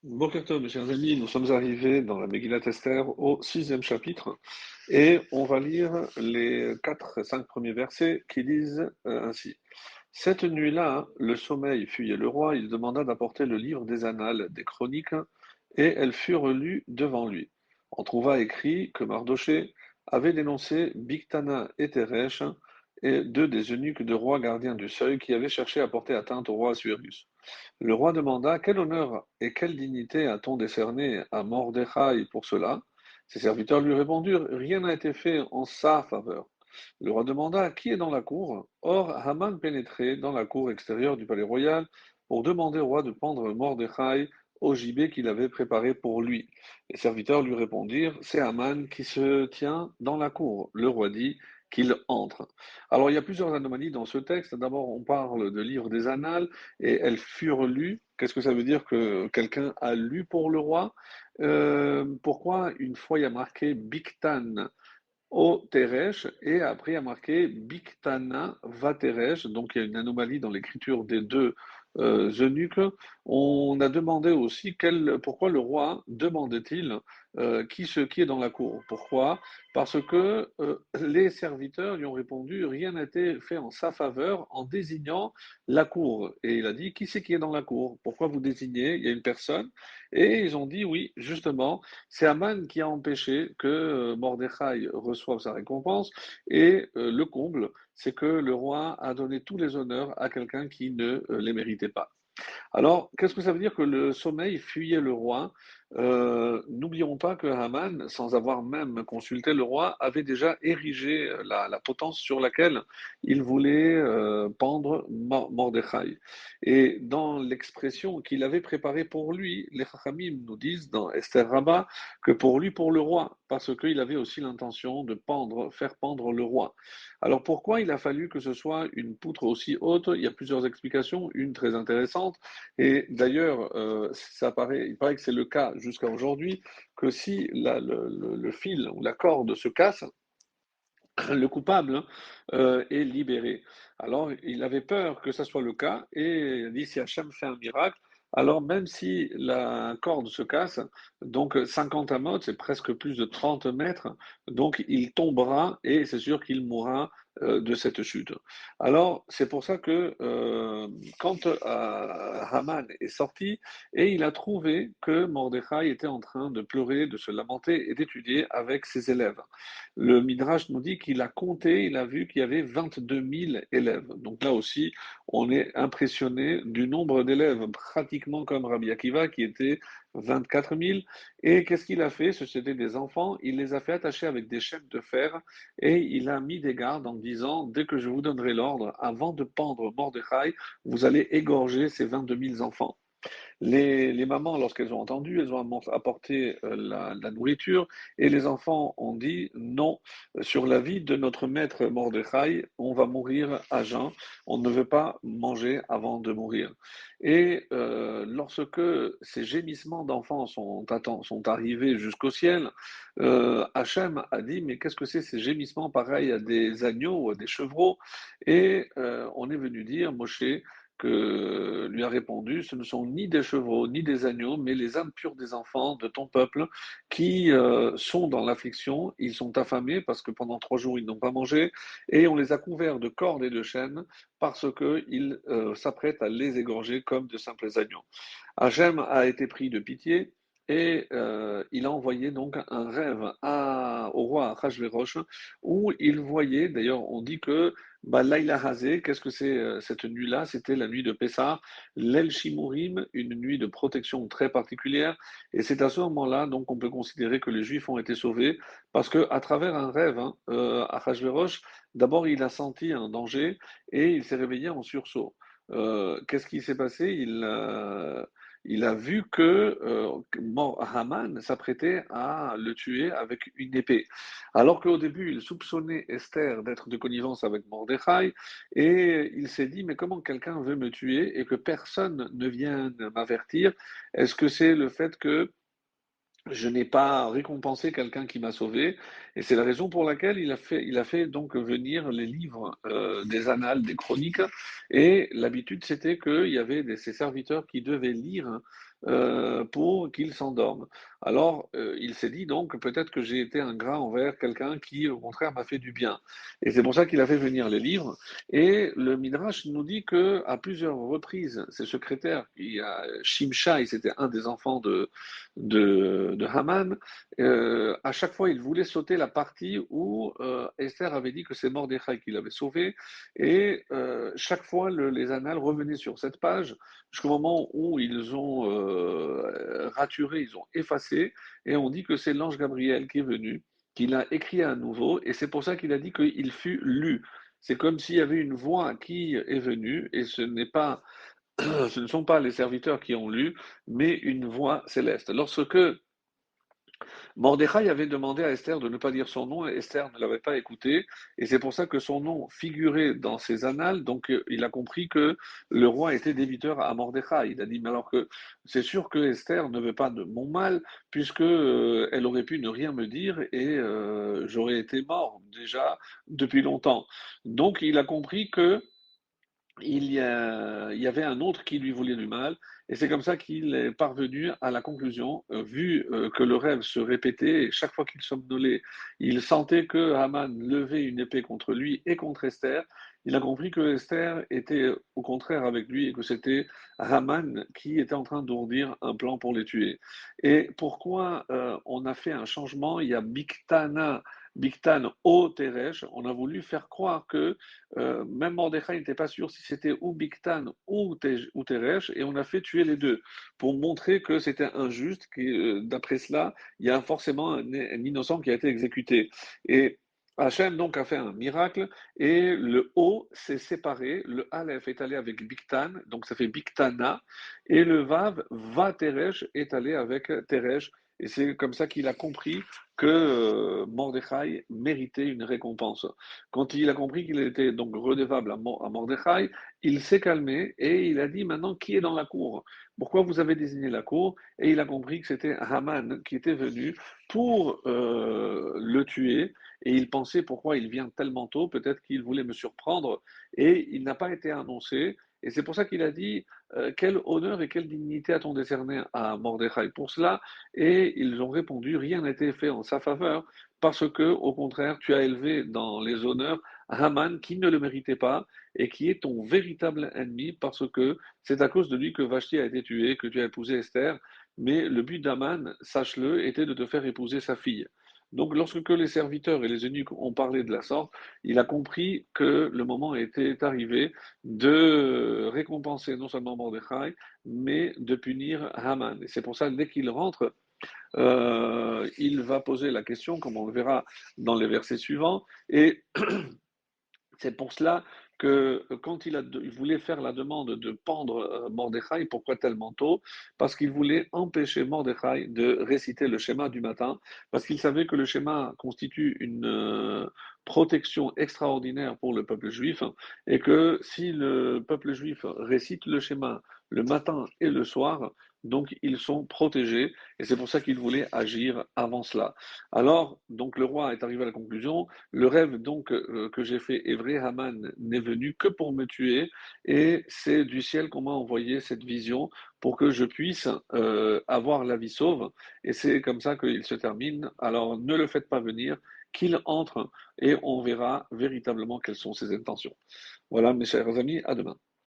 Boker Tov, mes chers amis, nous sommes arrivés dans la Megillat Esther au sixième chapitre et on va lire les 4 et 5 premiers versets qui disent ainsi. Cette nuit-là, le sommeil fuyait le roi, il demanda d'apporter le livre des annales, des chroniques, et elles furent lues devant lui. On trouva écrit que Mardoché avait dénoncé Bigtana et Teresh, et deux des eunuques de roi gardiens du seuil qui avaient cherché à porter atteinte au roi Assuérus. Le roi demanda: Quel honneur et quelle dignité a-t-on décerné à Mordechai pour cela? Ses serviteurs lui répondirent: Rien n'a été fait en sa faveur. Le roi demanda: Qui est dans la cour? Or, Haman pénétrait dans la cour extérieure du palais royal pour demander au roi de pendre Mordechai au gibet qu'il avait préparé pour lui. Les serviteurs lui répondirent: C'est Haman qui se tient dans la cour. Le roi dit qu'il entre. Alors, il y a plusieurs anomalies dans ce texte. D'abord, on parle de livre des annales et elles furent lues. Qu'est-ce que ça veut dire que quelqu'un a lu pour le roi? Pourquoi une fois il y a marqué Biktan au Teresh et après il y a marqué Biktana va Teresh, donc il y a une anomalie dans l'écriture des deux eunuques. On a demandé aussi pourquoi le roi demandait-il qui est dans la cour. Pourquoi? Parce que les serviteurs lui ont répondu rien n'a été fait en sa faveur en désignant la cour. Et il a dit qui c'est qui est dans la cour? Pourquoi vous désignez? Il y a une personne. Et ils ont dit oui, justement, c'est Aman qui a empêché que Mordechai reçoive sa récompense. Et le comble, c'est que le roi a donné tous les honneurs à quelqu'un qui ne les méritait pas. Alors, qu'est-ce que ça veut dire que le sommeil fuyait le roi? N'oublions pas que Haman, sans avoir même consulté le roi, avait déjà érigé la potence sur laquelle il voulait pendre Mordechai. Et dans l'expression qu'il avait préparée pour lui, les Chachamim nous disent dans Esther Rabbah que pour lui, pour le roi, parce qu'il avait aussi l'intention de faire pendre le roi. Alors pourquoi il a fallu que ce soit une poutre aussi haute? Il y a plusieurs explications, une très intéressante. Et d'ailleurs, il paraît que c'est le cas jusqu'à aujourd'hui, que si le fil ou la corde se casse, le coupable est libéré. Alors, il avait peur que ça soit le cas, et il a dit si Hachem fait un miracle, alors même si la corde se casse, donc 50 amotes, c'est presque plus de 30 mètres, donc il tombera et c'est sûr qu'il mourra de cette chute. Alors, c'est pour ça que quand Haman est sorti, et il a trouvé que Mordechai était en train de pleurer, de se lamenter et d'étudier avec ses élèves. Le Midrash nous dit qu'il a compté, il a vu qu'il y avait 22 000 élèves. Donc là aussi, on est impressionné du nombre d'élèves, pratiquement comme Rabbi Akiva, qui était 24 000. Et qu'est-ce qu'il a fait? C'était des enfants, il les a fait attacher avec des chaînes de fer et il a mis des gardes en disant, dès que je vous donnerai l'ordre, avant de pendre Mordechai, vous allez égorger ces 22 000 enfants. Les mamans, lorsqu'elles ont entendu, elles ont apporté la nourriture et les enfants ont dit non, sur la vie de notre maître Mordechai, on va mourir à jeun, on ne veut pas manger avant de mourir. Et lorsque ces gémissements d'enfants sont arrivés jusqu'au ciel, Hachem a dit mais qu'est-ce que c'est ces gémissements pareils à des agneaux ou à des chevreaux? Et on est venu dire, Moshe, que lui a répondu, ce ne sont ni des chevaux, ni des agneaux, mais les âmes pures des enfants de ton peuple qui sont dans l'affliction, ils sont affamés parce que pendant 3 jours ils n'ont pas mangé, et on les a couverts de cordes et de chaînes parce qu'ils s'apprêtent à les égorger comme de simples agneaux. Hachem a été pris de pitié et il a envoyé donc un rêve au roi Achashverosh où il voyait, d'ailleurs on dit que Laïla Hazé, qu'est-ce que c'est cette nuit-là? C'était la nuit de Pessah, l'El Shimurim, une nuit de protection très particulière. Et c'est à ce moment-là donc on peut considérer que les Juifs ont été sauvés parce que à travers un rêve, Achashverosh, d'abord il a senti un danger et il s'est réveillé en sursaut. Qu'est-ce qui s'est passé? Il a vu que Haman s'apprêtait à le tuer avec une épée. Alors qu'au début, il soupçonnait Esther d'être de connivence avec Mordechai, et il s'est dit, mais comment quelqu'un veut me tuer et que personne ne vient m'avertir? Est-ce que c'est le fait que je n'ai pas récompensé quelqu'un qui m'a sauvé, et c'est la raison pour laquelle il a fait donc venir les livres des annales, des chroniques, et l'habitude c'était qu'il y avait ces serviteurs qui devaient lire pour qu'il s'endorme. Alors, il s'est dit donc peut-être que j'ai été ingrat envers quelqu'un qui, au contraire, m'a fait du bien. Et c'est pour ça qu'il a fait venir les livres. Et le Midrash nous dit que à plusieurs reprises, ses secrétaires, Shimshai, c'était un des enfants de Haman, à chaque fois, il voulait sauter la partie où Esther avait dit que c'est Mordechai qui l'avait sauvé. Et chaque fois, les annales revenaient sur cette page jusqu'au moment où ils ont raturé, ils ont effacé, et on dit que c'est l'ange Gabriel qui est venu, qui l'a écrit à nouveau, et c'est pour ça qu'il a dit qu'il fut lu. C'est comme s'il y avait une voix qui est venue, et ce ne sont pas les serviteurs qui ont lu, mais une voix céleste. Lorsque Mordechai avait demandé à Esther de ne pas dire son nom, et Esther ne l'avait pas écouté, et c'est pour ça que son nom figurait dans ses annales, donc il a compris que le roi était débiteur à Mordechai. Il a dit, mais alors que c'est sûr que Esther ne veut pas de mon mal, puisque elle aurait pu ne rien me dire, et j'aurais été mort déjà depuis longtemps. Donc il a compris que il y avait un autre qui lui voulait du mal, et c'est comme ça qu'il est parvenu à la conclusion, vu que le rêve se répétait, et chaque fois qu'il somnolait, il sentait que Haman levait une épée contre lui et contre Esther. Il a compris que Esther était au contraire avec lui et que c'était Haman qui était en train d'ourdir un plan pour les tuer. Et pourquoi on a fait un changement? Il y a Bigtan au Teresh. On a voulu faire croire que même Mordechai n'était pas sûr si c'était ou Bigtan ou Teresh, et on a fait tuer les deux pour montrer que c'était injuste, que d'après cela, il y a forcément un innocent qui a été exécuté. Et Hachem donc a fait un miracle et le O s'est séparé, le Aleph est allé avec Bigtan, donc ça fait Bigtana, et le Vav, Va Teresh, est allé avec Teresh, et c'est comme ça qu'il a compris que Mordechai méritait une récompense. Quand il a compris qu'il était donc redevable à Mordechai, il s'est calmé et il a dit maintenant qui est dans la cour? Pourquoi vous avez désigné la cour? Et il a compris que c'était Haman qui était venu pour le tuer. Et il pensait pourquoi il vient tellement tôt, peut-être qu'il voulait me surprendre. Et il n'a pas été annoncé. Et c'est pour ça qu'il a dit quel honneur et quelle dignité a-t-on décerné à Mordechai pour cela? Et ils ont répondu rien n'a été fait en sa faveur parce que, au contraire, tu as élevé dans les honneurs Haman qui ne le méritait pas et qui est ton véritable ennemi parce que c'est à cause de lui que Vashti a été tuée, que tu as épousé Esther. Mais le but d'Haman, sache-le, était de te faire épouser sa fille. Donc, lorsque les serviteurs et les eunuques ont parlé de la sorte, il a compris que le moment était arrivé de récompenser non seulement Mordechai, mais de punir Haman. Et c'est pour ça, dès qu'il rentre, il va poser la question, comme on le verra dans les versets suivants, et c'est pour cela que quand il voulait faire la demande de pendre Mordechai, pourquoi tellement tôt? Parce qu'il voulait empêcher Mordechai de réciter le schéma du matin, parce qu'il savait que le schéma constitue une protection extraordinaire pour le peuple juif, et que si le peuple juif récite le schéma le matin et le soir, donc ils sont protégés, et c'est pour ça qu'il voulait agir avant cela. Alors, donc le roi est arrivé à la conclusion, le rêve donc que j'ai fait est vrai, Haman n'est venu que pour me tuer, et c'est du ciel qu'on m'a envoyé cette vision pour que je puisse avoir la vie sauve, et c'est comme ça qu'il se termine. Alors ne le faites pas venir, qu'il entre, et on verra véritablement quelles sont ses intentions. Voilà mes chers amis, à demain.